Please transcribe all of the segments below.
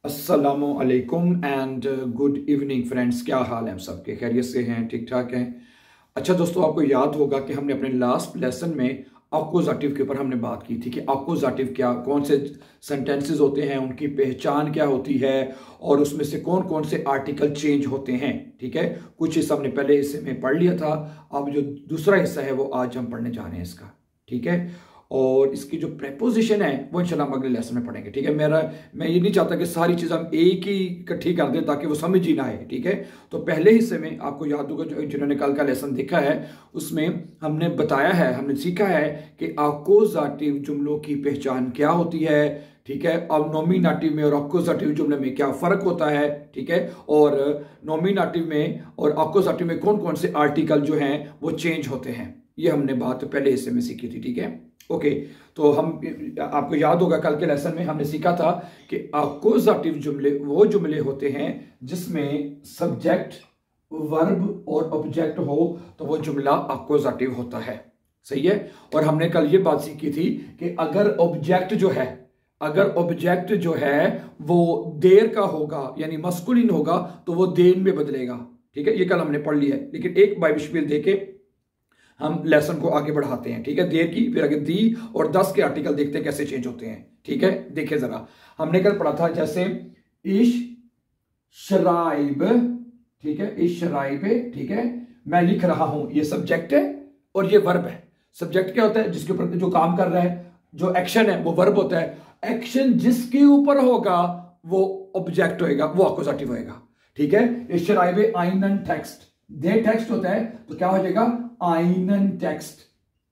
अस्सलामु अलैकुम and good evening friends. क्या हाल है? हम सबके खैरियत से हैं, ठीक ठाक हैं। अच्छा दोस्तों, आपको याद होगा कि हमने अपने लास्ट लेसन में अक्यूज़ेटिव के ऊपर हमने बात की थी कि अक्यूज़ेटिव क्या, कौन से सेंटेंसेस होते हैं, उनकी पहचान क्या होती है और उसमें से कौन कौन से आर्टिकल चेंज होते हैं। ठीक है, कुछ हिस्सा हमने पहले हिस्से में पढ़ लिया था। अब जो दूसरा हिस्सा है वो आज हम पढ़ने जा रहे हैं इसका। ठीक है, और इसकी जो प्रेपोजिशन है वो इंशाल्लाह हम अगले लेसन में पढ़ेंगे। ठीक है, मैं ये नहीं चाहता कि सारी चीज़ हम एक ही इकट्ठी कर दें ताकि वो समझ ही ना आए। ठीक है, तो पहले हिस्से में आपको याद होगा, जिन्होंने कल का लेसन देखा है उसमें हमने बताया है, हमने सीखा है कि अक्यूज़ेटिव जुमलों की पहचान क्या होती है। ठीक है, अब नॉमिनेटिव में और अक्यूज़ेटिव जुमले में क्या फ़र्क होता है। ठीक है, और नॉमिनेटिव में और अक्यूज़ेटिव में कौन कौन से आर्टिकल जो हैं वो चेंज होते हैं, ये हमने बात पहले हिस्से में सीखी थी। ठीक है, ओके, तो हम आपको याद होगा कल के लेसन में हमने सीखा था कि अक्यूज़ेटिव जुमले वो जुमले होते हैं जिसमें सब्जेक्ट, वर्ब और ऑब्जेक्ट हो तो वो जुमला अक्यूज़ेटिव होता है। सही है, और हमने कल ये बात सीखी थी कि अगर ऑब्जेक्ट जो है वो देर का होगा यानी मस्कुलिन होगा तो वो देन में बदलेगा। ठीक है, ये कल हमने पढ़ लिया है, लेकिन एक बाइबिशपील देके हम लेसन को आगे बढ़ाते हैं। ठीक है, देर की, फिर आगे दी और दस के आर्टिकल देखते हैं कैसे चेंज होते हैं। ठीक है, देखिए जरा, हमने कल पढ़ा था जैसे इश शराइब। ठीक है, इश शराइब। ठीक है, मैं लिख रहा हूं, ये सब्जेक्ट है और ये वर्ब है। सब्जेक्ट क्या होता है? जिसके ऊपर जो काम कर रहा है, जो एक्शन है वो वर्ब होता है। एक्शन जिसके ऊपर होगा वो ऑब्जेक्ट होएगा, वो अक्यूज़ेटिव होएगा। ठीक है, इश शराइब आइनन टेक्स्ट, दे टेक्स्ट होता है तो क्या हो जाएगा? आइनन टेक्स्ट।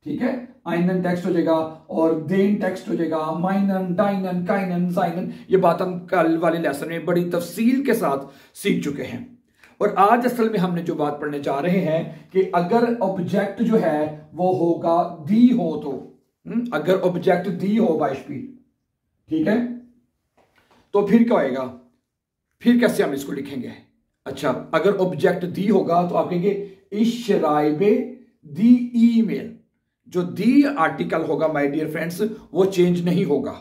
ठीक है, आइनन टेक्स्ट हो जाएगा और देन टेक्स्ट हो जाएगा। माइनन, डाइनन, काइनन, जाइनन, ये बात हम कल वाले लेसन में बड़ी तफसील के साथ सीख चुके हैं। और आज असल में हमने जो बात पढ़ने जा रहे हैं कि अगर ऑब्जेक्ट जो है वो होगा दी हो तो, अगर ऑब्जेक्ट दी हो बाइशपी, ठीक है, तो फिर क्या होएगा? फिर कैसे हम इसको लिखेंगे? अच्छा, अगर ऑब्जेक्ट दी होगा तो आप कहेंगे इशराइबे दी ईमेल। जो दी आर्टिकल होगा माय डियर फ्रेंड्स वो चेंज नहीं होगा,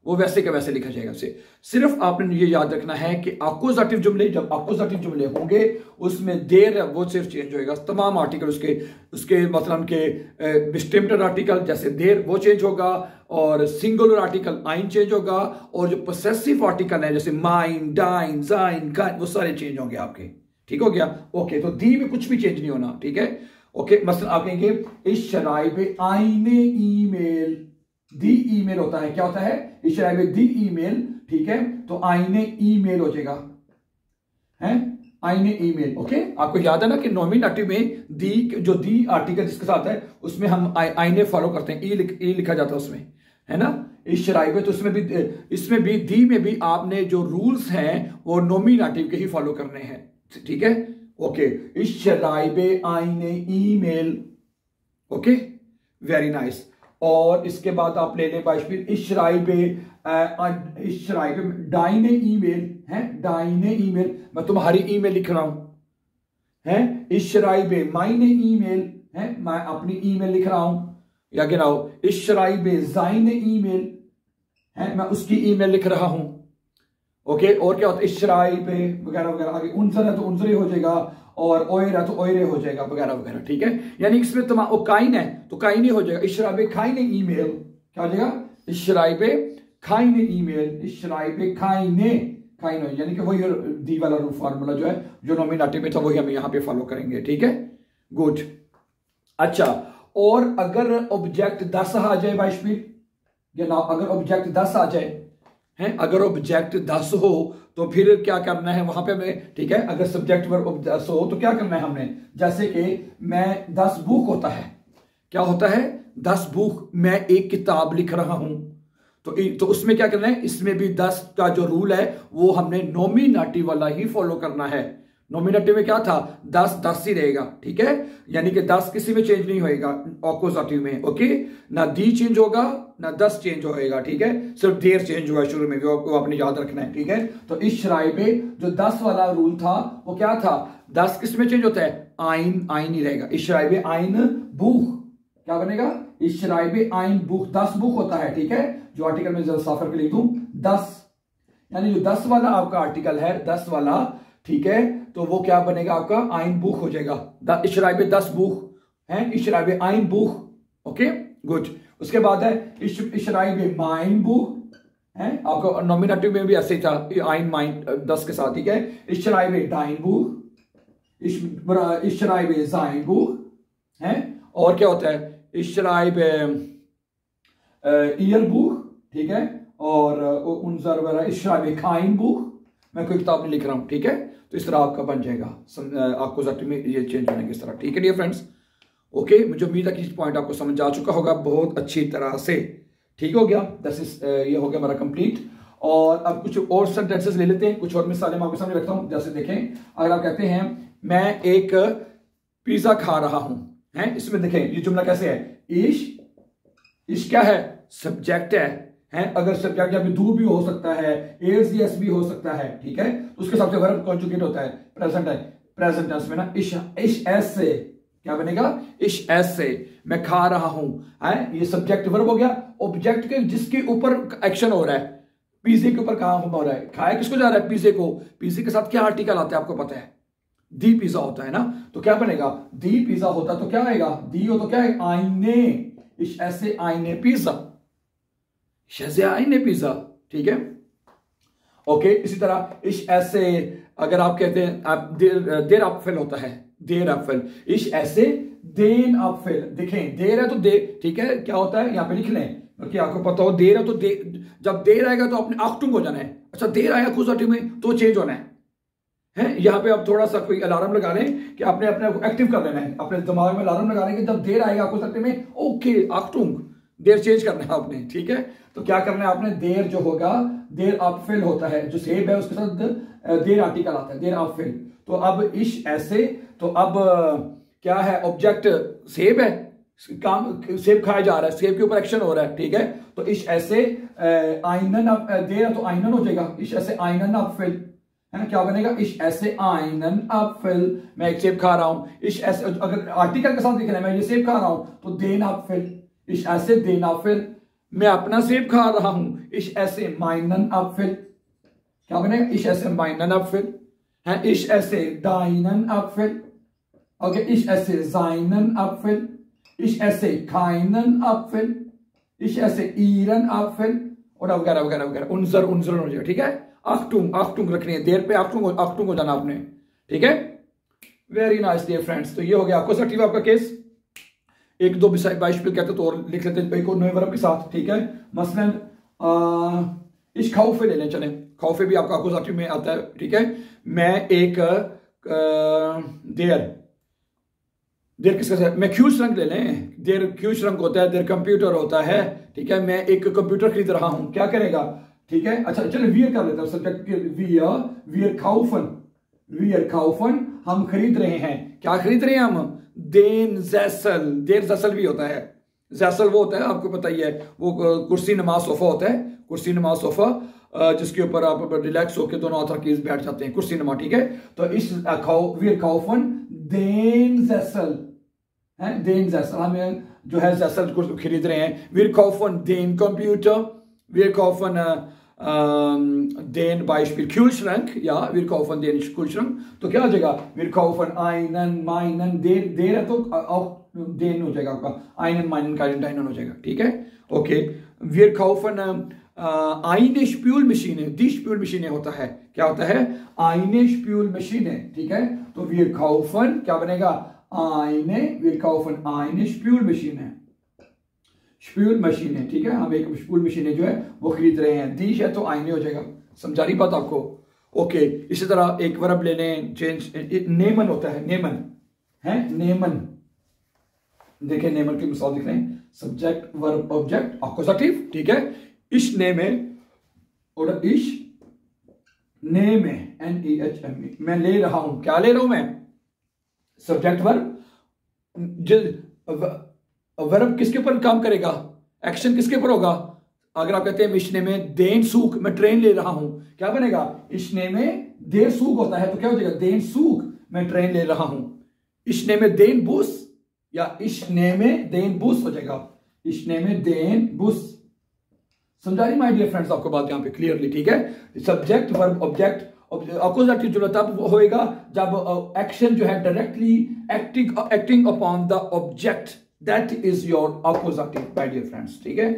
वो वैसे का वैसे लिखा जाएगा। उसे सिर्फ आपने ये याद रखना है कि अक्यूज़ेटिव जुमले, जब अक्यूज़ेटिव जुमले होंगे उसमें देर है वो सिर्फ चेंज होएगा। तमाम आर्टिकल उसके मतलब के डिस्टिंक्ट आर्टिकल जैसे देर वो चेंज होगा, और सिंगुलर आर्टिकल आइन चेंज होगा, और जो पोसेसिव आर्टिकल है जैसे माइन, डाइन, जाइन, गाइन, वो सारे चेंज होंगे आपके। ठीक हो गया? ओके, तो दी में कुछ भी चेंज नहीं होना। ठीक है, ओके, मसलन आप कहेंगे इस शराइब आईने ईमेल। दी ईमेल होता है, क्या होता है? इस शराइब दी ईमेल। ठीक है, तो आईने ईमेल हो जाएगा, है आईने ईमेल। ओके, आपको याद है ना कि नॉमिनेटिव में दी, जो दी आर्टिकल जिसके साथ है उसमें हम आईने फॉलो करते हैं, ई लिखा जाता है उसमें, है ना? इस शराइब, तो इसमें भी दी में भी आपने जो रूल्स हैं वो नॉमिनेटिव के ही फॉलो करने हैं। ठीक है, ओके, इस शराइबे आईने ईमेल। Okay, very nice. और इसके बाद आप ले लें बाइशपीर इस शराइबे डाइने ईमेल है, डाइने ईमेल, मैं तुम्हारी ईमेल लिख रहा हूं, है। इस शराइबे माइने ईमेल है, मैं अपनी ईमेल लिख रहा हूं, या गिनाओ इस शराइबे जाइने ईमेल है, मैं उसकी ईमेल लिख रहा हूं। ओके, और क्या होता है? इशराई पे वगैरह वगैरह, आगे उनसर है तो उनसरी हो जाएगा, और ओयर है तो ओयरे हो जाएगा, वगैरह वगैरह। ठीक है, यानी इसमें तमाम काइन है तो काइन ही हो जाएगा। इशराबे खाइने ईमेल, क्या हो जाएगा? इशराबे खाइने ईमेल, इशराबे खाइने, खाइने, यानी कि वही दी वाला फॉर्मूला जो है जो नॉमिनेटिव में था वही हम यहाँ पे फॉलो करेंगे। ठीक है, गुड। अच्छा, और अगर ऑब्जेक्ट 10 आ जाए बाइशपीर, या ना, अगर ऑब्जेक्ट 10 आ जाए है, अगर ऑब्जेक्ट 10 हो तो फिर क्या करना है वहां पे हमें? ठीक है, अगर सब्जेक्ट वर्ब 10 हो तो क्या करना है हमने? जैसे कि मैं 10 बुक होता है, क्या होता है? 10 बुक, मैं एक किताब लिख रहा हूं, तो उसमें क्या करना है? इसमें भी 10 का जो रूल है वो हमने नॉमिनेटिव वाला ही फॉलो करना है। नॉमिनेटिव में क्या था? 10 ही रहेगा। ठीक है, यानी कि 10 किसी में चेंज नहीं होएगा अक्यूज़ेटिव में। ओके, ना दी चेंज होगा ना 10 चेंज होएगा। ठीक है, सिर्फ देर चेंज हुआ शुरू में, वो आपने याद रखना है। ठीक है, तो इस शराइबे जो 10 वाला रूल था वो क्या था? 10 किस में चेंज होता है? आइन, आइन ही रहेगा। इस शराइबे आइन बुख, क्या बनेगा? इस शराइबे आइन बुख, 10 बुक होता है। ठीक है, जो आर्टिकल में साफर के लिख दूं 10, यानी जो 10 वाला आपका आर्टिकल है, 10 वाला, ठीक है, तो वो क्या बनेगा आपका आइन बुख हो जाएगा। इशराइब 10 बुख है, इशराइब आइन बुख। Okay good. उसके बाद है इशराइब माइन बुख है, आपको नॉमिनेटिव में भी ऐसे था, आइन माइन 10 के साथ, ठीक है। इशराइब डाइन बुख, इशराइब जाइन बुख है, और क्या होता है इशराइब ईयर बुख, ठीक है, और उनजर वगैरह इशराइब खाइन बुख। मैं कोई किताब नहीं लिख रहा हूं, ठीक है, तो इस तरह आपका बन जाएगा। आपको ज़ाती में ये चेंज होने की इस तरह, ठीक है डियर फ्रेंड्स। ओके, मुझे उम्मीद है कि इस पॉइंट आपको समझ आ चुका होगा बहुत अच्छी तरह से। ठीक हो गया, ये हो गया हमारा कंप्लीट। और अब कुछ और सेंटेंसेस ले लेते हैं, कुछ और मिसालें मैं आपके सामने रखता हूं। जैसे देखें, अगर आप कहते हैं मैं एक पिज्जा खा रहा हूं, है, इसमें देखें ये जुमला कैसे है, इश क्या है, सब्जेक्ट है, अगर सब्जेक्ट या दू भी हो सकता है, एस यस भी हो सकता है, ठीक है, तो उसके हिसाब से वर्ब कॉन्जुगेट होता है, प्रेजेंट है, प्रेजेंट टेंस में ना इश एस से क्या बनेगा, इश एस से मैं खा रहा हूं, है, ये सब्जेक्ट वर्ब हो गया। ऑब्जेक्ट के जिसके ऊपर एक्शन हो रहा है, पिज्जे के ऊपर काम हो रहा है, खाया किसको जा रहा है, पिज्जे को, पिज्जे के साथ क्या आर्टिकल आता है आपको पता है, दी पिज्जा होता है ना, तो क्या बनेगा, दी पिज्जा होता तो क्या आएगा, दी हो तो क्या है, आईने, इश ऐसे आईने पिज्जा, शज़े आईने पिज्जा, ठीक है। ओके, इसी तरह इश ऐसे, अगर आप कहते हैं आप देर अपफिल होता है, देर अपफिल, इश ऐसे देन अपफिल, देखें देर है तो दे, ठीक है, क्या होता है यहां पे लिख लें, क्योंकि आपको पता हो देर है तो जब देर आएगा तो अपने आक्टुंग हो जाना है। अच्छा, देर आया कुछ में तो चेंज होना है, यहाँ पे आप थोड़ा सा कोई अलार्म लगा लें कि आपने अपने एक्टिव कर लेना है, अपने दिमाग में अलार्म लगा लें कि जब देर आएगा कुछ में, ओके आक्टुंग, देर चेंज करना है आपने, ठीक है। तो क्या करना है आपने, देर जो होगा, देर अपफिल होता है, जो सेब है उसके साथ देर आर्टिकल आता है, देर अपफिल। तो अब इश ऐसे, तो अब क्या है, ऑब्जेक्ट सेब है, काम सेब खाया जा रहा है, सेब के ऊपर एक्शन हो रहा है, ठीक है, तो इश ऐसे आइनन, देर है तो आइनन हो जाएगा, इश ऐसे आइनन अपफिल है, क्या बनेगा, इश ऐसे आइनन अपफिल, मैं एक सेब खा रहा हूं, इश ऐसे, अगर आर्टिकल के साथ लिखना है मैं ये सेब खा रहा हूं तो देन अपफिल, इश ऐसे देन अपफिल, मैं अपना सेब खा रहा हूं, इश ऐसे माइनन अपफिल, क्या बनेगा, इश ऐसे माइनन अपफिल है, इश ऐसे दाइनन अपफिल, ओके, इश ऐसे जाइनन अपफिल, इश ऐसे खाइनन अपफिल, इश ऐसे ईरन अपफिल, और वगैरह वगैरह वगैरह, उनजर उनजर हो जाएगा, ठीक है। आक्टुंग रखनी है, देर पे आक्टुंग हो जाना आपने, ठीक है। वेरी नाइस डियर फ्रेंड्स, तो ये हो गया अक्यूजेटिव आपका केस। एक दो बाइशपिल कहते तो और लिख लेते हैं एक और नए वर्ब के साथ, ठीक है। मसलन इश खौफे ले लें, चलें, खौफे भी आपका अक्यूजेटिव में आता है, ठीक है। मैं एक देर किसके साथ, मैं ख्यूश रंग ले लें, देर ख्यूश रंग होता है, देर कंप्यूटर होता है, ठीक है। मैं एक कंप्यूटर खरीद रहा हूं, क्या करेगा, ठीक है। अच्छा चलो वियर कर लेते हैं, सब्जेक्ट वियर खाउफन, हम खरीद रहे हैं, क्या खरीद रहे हैं हम, देन जैसल, देर जैसल भी होता है, जैसल वो होता है आपको पता ही है, वो कुर्सी नमाज सोफा होता है, कुर्सी नमाज सोफा जिसके ऊपर आप रिलैक्स होकर दोनों हाथ रख बैठ जाते हैं, कुर्सी नमा, ठीक है। तो इस वियर खाउफन देन जैसल है, देन जैसल, हम जो है जैसल खरीद रहे हैं, वियर खाउफन देन कंप्यूटर, वियर खाउफन den Beispiel Kühlschrank, ja, wir kaufen den Kühlschrank, तो क्या हो जाएगा, wir kaufen einen, meinen, der है तो auch den हो जाएगा आपका, einen, meinen, keinen, deinen हो जाएगा, ठीक है। Okay, wir kaufen eine Spülmaschine, die Spülmaschine होता है, क्या होता है, eine Spülmaschine, ठीक है। तो wir kaufen क्या बनेगा, wir kaufen eine Spülmaschine, spool machine है, ठीक है, हम एक स्पूल मशीन जो है वो खरीद रहे हैं, दीश है तो आईने हो जाएगा, समझा रही बात आपको। ओके, इसी तरह एक वर्ब ले लें, चेंज, नेमन होता है, नेमन है, नेमन, देखें नेमन की मिसाल दिख रहे हैं, सब्जेक्ट वर्ब ऑब्जेक्ट अक्यूजेटिव, ठीक है। इश नेमे और इश नेमे, NEHME, मैं ले रहा हूं, क्या ले रहा हूं मैं, सब्जेक्ट वर्ब, वर्ब किसके ऊपर काम करेगा, एक्शन किसके ऊपर होगा, अगर आप कहते हैं इश्ने में देन सूख, मैं ट्रेन ले रहा हूं, क्या बनेगा, इश्ने में देर सूख होता है तो क्या हो जाएगा, देन सूख, मैं ट्रेन ले रहा हूं। इश्ने में देन बुस, या इश्ने में देन बुस हो जाएगा, इश्ने में देन बुस, समझा रही माय डियर फ्रेंड्स आपको बात यहाँ पे क्लियरली, ठीक है। सब्जेक्ट वर्ब ऑब्जेक्ट, अक्यूजेटिव जुमला तब होएगा जब एक्शन जो है directly acting upon the object, that is your accusative my dear friends, ठीक है।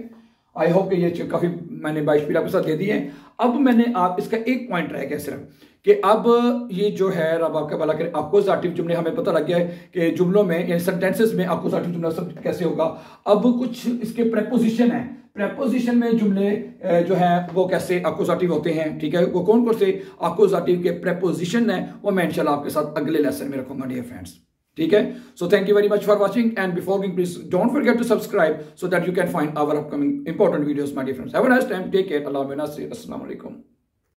आई होप कि ये काफी मैंने 22 पीला के साथ दे दिए हैं। अब मैंने आप इसका एक पॉइंट रह गया सिर्फ कि अब ये जो है रब आपका भला करे अक्यूजेटिव जुमले, हमें पता लग गया है कि जुमलों में यानी सेंटेंसेस में अक्यूजेटिव जुमला सब कैसे होगा। अब कुछ इसके प्रेपोजिशन है, प्रेपोजिशन में जुमले जो है वो कैसे अक्यूजेटिव होते हैं, ठीक है। वो कौन कौन से अक्यूजेटिव के प्रेपोजिशन है वो मैं इंशाल्लाह आपके साथ अगले लेसन में रखूंगा डियर फ्रेंड्स, ठीक है। So thank you very much for watching and before going please don't forget to subscribe so that you can find our upcoming important videos my dear friends. Have a nice time, take care, अल्लाह हाफ़िज़, अस्सलाम वालेकुम।